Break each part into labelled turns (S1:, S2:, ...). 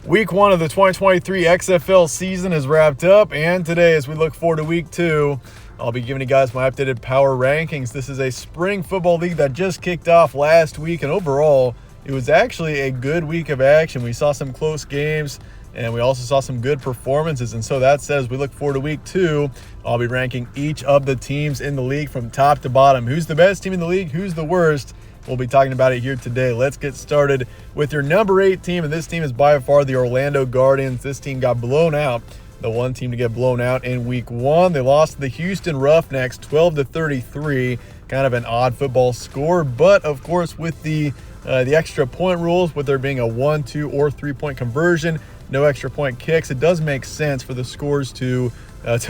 S1: Week 1 of the 2023 XFL season is wrapped up, and today, as we look forward to Week 2, I'll be giving you guys my updated power rankings. This is a spring football league that just kicked off last week, and overall, it was actually a good week of action. We saw some close games, and we also saw some good performances. And so that says we look forward to Week 2. I'll be ranking each of the teams in the league from top to bottom. Who's the best team in the league? Who's the worst? We'll be talking about it here today. Let's get started with your number 8 team, and this team is by far the Orlando Guardians. This team got blown out, the one team to get blown out in Week 1. They lost to the Houston Roughnecks 12-33, kind of an odd football score, but of course with the extra point rules, with there being a 1, 2, or 3-point conversion, no extra point kicks, it does make sense for the scores to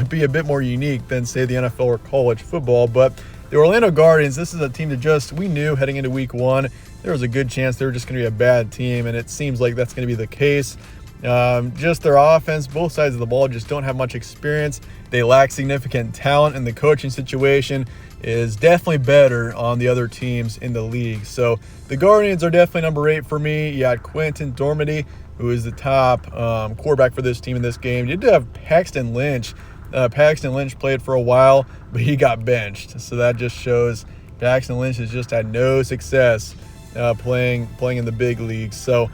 S1: be a bit more unique than, say, the NFL or college football. But the Orlando Guardians, this is a team that we knew heading into Week 1, there was a good chance they were just going to be a bad team, and it seems like that's going to be the case. Just their offense, both sides of the ball just don't have much experience. They lack significant talent, and the coaching situation is definitely better on the other teams in the league. So the Guardians are definitely number 8 for me. You had Quentin Dormady, who is the top quarterback for this team in this game. You did have Paxton Lynch. Paxton Lynch played for a while, but he got benched. So that just shows Paxton Lynch has just had no success playing in the big leagues. So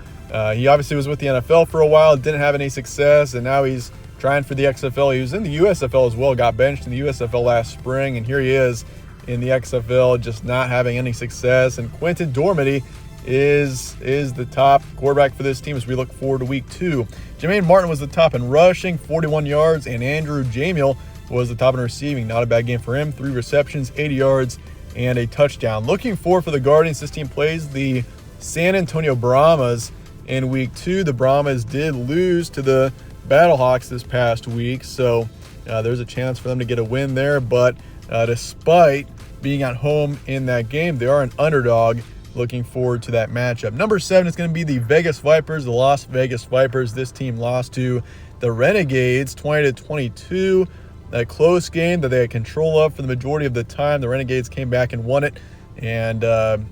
S1: he obviously was with the NFL for a while, didn't have any success, and now he's trying for the XFL. He was in the USFL as well, got benched in the USFL last spring, and here he is in the XFL just not having any success. And Quentin Dormady is the top quarterback for this team as we look forward to Week 2. Jermaine Martin was the top in rushing, 41 yards, and Andrew Jamiel was the top in receiving. Not a bad game for him, 3 receptions, 80 yards, and a touchdown. Looking forward for the Guardians, this team plays the San Antonio Brahmas in Week 2. The Brahmas did lose to the Battlehawks this past week, so there's a chance for them to get a win there. But despite being at home in that game, they are an underdog. Looking forward to that matchup. Number 7 is going to be the Vegas Vipers, the Las Vegas Vipers. This team lost to the Renegades 20-22. A close game that they had control of for the majority of the time. The Renegades came back and won it. And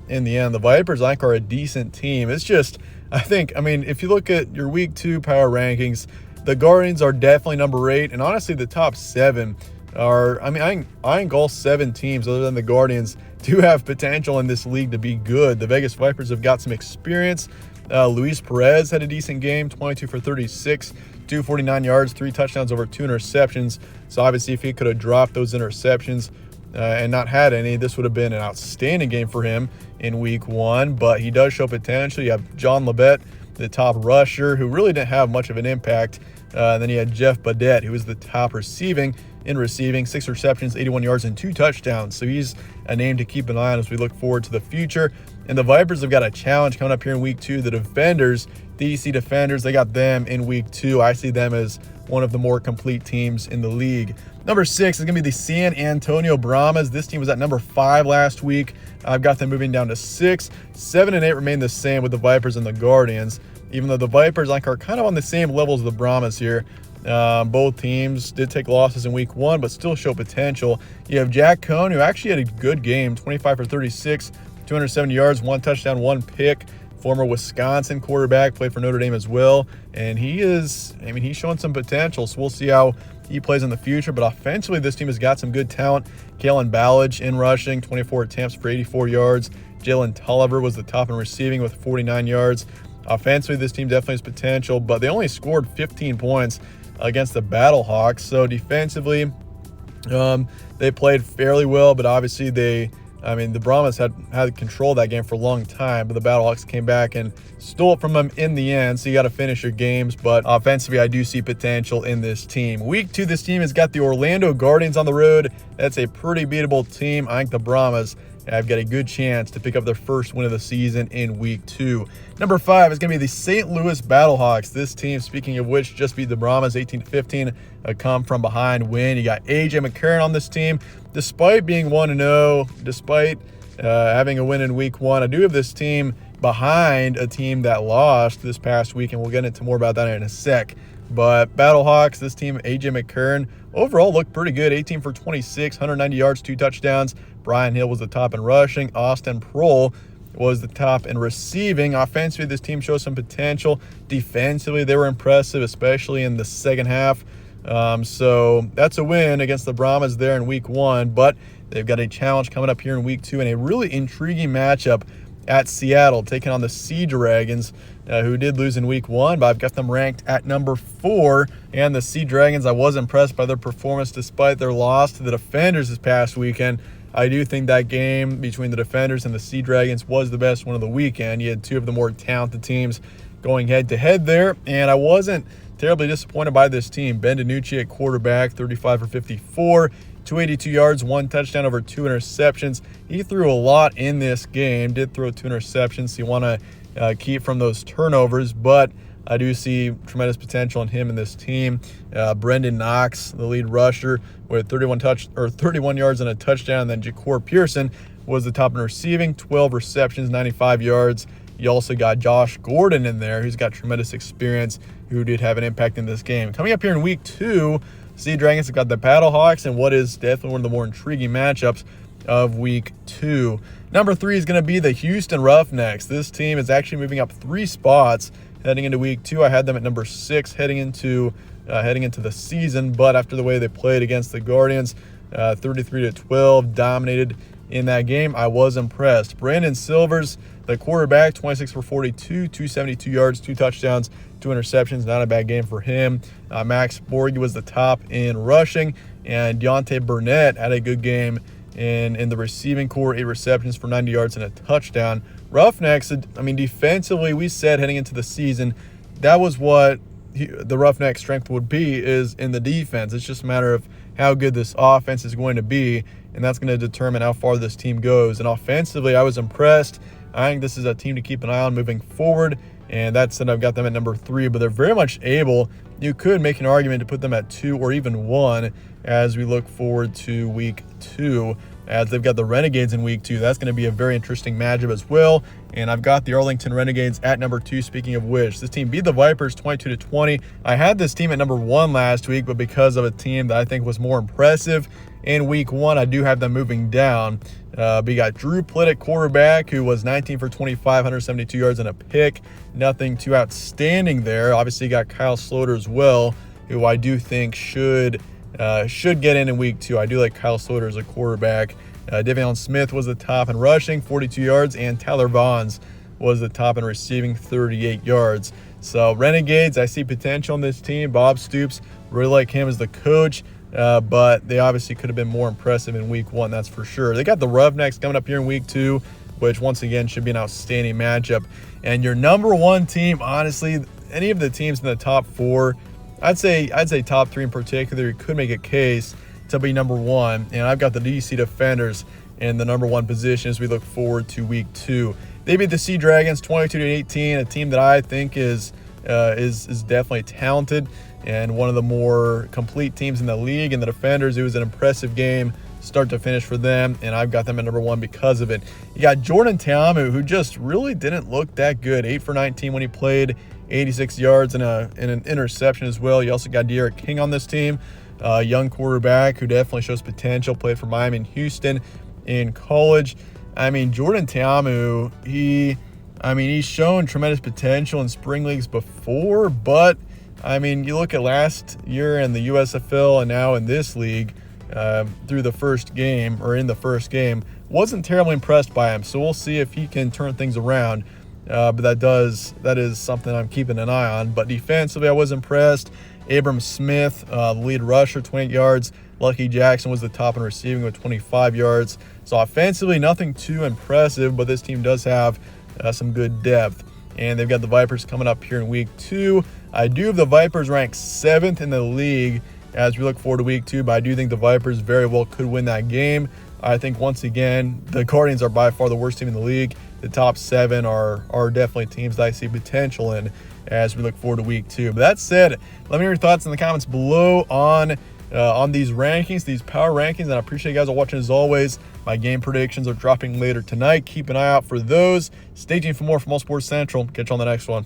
S1: in the end, the Vipers, I think, are a decent team. It's just, if you look at your Week 2 power rankings, the Guardians are definitely number 8. And honestly, the top 7 are, I think all 7 teams other than the Guardians do have potential in this league to be good. The Vegas Vipers have got some experience. Luis Perez had a decent game, 22 for 36, 249 yards, 3 touchdowns, over 2 interceptions. So obviously if he could have dropped those interceptions and not had any, this would have been an outstanding game for him in Week 1. But he does show potential. You have John Labette, the top rusher, who really didn't have much of an impact. And then you had Jeff Badette, who was the top receiving, 6 receptions, 81 yards, and 2 touchdowns. So he's a name to keep an eye on as we look forward to the future. And the Vipers have got a challenge coming up here in Week 2. The Defenders, the DC Defenders, they got them in Week 2. I see them as one of the more complete teams in the league. Number 6 is going to be the San Antonio Brahmas. This team was at number 5 last week. I've got them moving down to 6. 7 and 8 remain the same with the Vipers and the Guardians, even though the Vipers are kind of on the same levels as the Brahmas here. Both teams did take losses in Week 1, but still show potential. You have Jack Cohn, who actually had a good game, 25 for 36, 270 yards, 1 touchdown, 1 pick. Former Wisconsin quarterback, played for Notre Dame as well. And he's showing some potential, so we'll see how he plays in the future. But offensively, this team has got some good talent. Kalen Ballage in rushing, 24 attempts for 84 yards. Jalen Tolliver was the top in receiving with 49 yards. Offensively, this team definitely has potential, but they only scored 15 points against the Battlehawks. So defensively, they played fairly well, but obviously the Brahmas had control of that game for a long time, but the Battlehawks came back and stole it from them in the end. So you got to finish your games, but offensively, I do see potential in this team. Week 2, this team has got the Orlando Guardians on the road. That's a pretty beatable team. I think the Brahmas have got a good chance to pick up their first win of the season in Week 2. Number 5 is going to be the St. Louis Battlehawks. This team, speaking of which, just beat the Brahmas 18-15, a come from behind win. You got AJ McCarron on this team. Despite being 1-0, despite having a win in Week 1, I do have this team behind a team that lost this past week, and we'll get into more about that in a sec. But Battlehawks, this team, AJ McCarron, overall looked pretty good. 18 for 26, 190 yards, 2 touchdowns. Brian Hill was the top in rushing. Austin Prohl was the top in receiving. Offensively, this team shows some potential. Defensively, they were impressive, especially in the second half. So that's a win against the Brahmas there in week 1, but they've got a challenge coming up here in week 2 and a really intriguing matchup at Seattle, taking on the Sea Dragons, who did lose in week 1, but I've got them ranked at number 4. And the Sea Dragons, I was impressed by their performance despite their loss to the Defenders this past weekend. I do think that game between the Defenders and the Sea Dragons was the best one of the weekend. You had two of the more talented teams going head-to-head there, and I wasn't terribly disappointed by this team. Ben DiNucci at quarterback, 35 for 54, 282 yards, 1 touchdown over 2 interceptions. He threw a lot in this game, did throw 2 interceptions, so you want to keep from those turnovers, but I do see tremendous potential in him and this team. Brendan Knox, the lead rusher, with 31 yards and a touchdown. And then Ja'Cour Pearson was the top in receiving, 12 receptions, 95 yards. You also got Josh Gordon in there, who's got tremendous experience, who did have an impact in this game. Coming up here in week 2, Sea Dragons have got the Battlehawks and what is definitely one of the more intriguing matchups of week 2. Number 3 is going to be the Houston Roughnecks. This team is actually moving up 3 spots heading into week 2. I had them at number 6 heading into the season, but after the way they played against the Guardians, 33-12, dominated in that game, I was impressed. Brandon Silvers, the quarterback, 26 for 42, 272 yards, 2 touchdowns, 2 interceptions. Not a bad game for him. Max Borghi was the top in rushing, and Deontay Burnett had a good game in the receiving core, 8 receptions for 90 yards and a touchdown. Roughnecks, I mean, defensively, we said heading into the season, that was what the Roughnecks' strength would be, is in the defense. It's just a matter of how good this offense is going to be, and that's going to determine how far this team goes. And offensively, I was impressed. I think this is a team to keep an eye on moving forward, and that said, I've got them at number 3, but they're very much able. You could make an argument to put them at 2 or even 1 as we look forward to week 2, as they've got the Renegades in week 2. That's going to be a very interesting matchup as well. And I've got the Arlington Renegades at number 2, speaking of which. This team beat the Vipers 22-20. I had this team at number 1 last week, but because of a team that I think was more impressive in week 1, I do have them moving down. But you got Drew Plitt at quarterback, who was 19 for 25, 172 yards and a pick. Nothing too outstanding there. Obviously, you got Kyle Sloter as well, who I do think should get in week 2. I do like Kyle Sloter as a quarterback. Davion Smith was the top in rushing, 42 yards, and Tyler Vaughns was the top in receiving, 38 yards. So Renegades, I see potential in this team. Bob Stoops, really like him as the coach, but they obviously could have been more impressive in week 1, that's for sure. They got the Roughnecks coming up here in week 2, which once again should be an outstanding matchup. And your number 1 team, honestly, any of the teams in the top 4, I'd say top 3 in particular, you could make a case to be number 1. And I've got the DC Defenders in the number 1 position as we look forward to week 2. They beat the Sea Dragons 22-18, a team that I think is definitely talented and one of the more complete teams in the league. And the Defenders, it was an impressive game start to finish for them, and I've got them at number 1 because of it. You got Jordan Ta'amu, who just really didn't look that good. 8 for 19 when he played, 86 yards and an interception as well. You also got De'Aaron King on this team, a young quarterback who definitely shows potential, played for Miami and Houston in college. I mean, Jordan Ta'amu, he's shown tremendous potential in spring leagues before, but I mean, you look at last year in the USFL and now in this league, through the first game, or in the first game, wasn't terribly impressed by him. So we'll see if he can turn things around. But that is something I'm keeping an eye on. But defensively, I was impressed. Abram Smith, the lead rusher, 28 yards. Lucky Jackson was the top in receiving with 25 yards. So offensively, nothing too impressive, but this team does have some good depth. And they've got the Vipers coming up here in week 2. I do have the Vipers ranked 7th in the league as we look forward to week 2, but I do think the Vipers very well could win that game. I think, once again, the Guardians are by far the worst team in the league. The top 7 are definitely teams that I see potential in as we look forward to week 2. But that said, let me know your thoughts in the comments below on these rankings, these power rankings, and I appreciate you guys all watching as always. My game predictions are dropping later tonight. Keep an eye out for those. Stay tuned for more from All Sports Central. Catch you on the next one.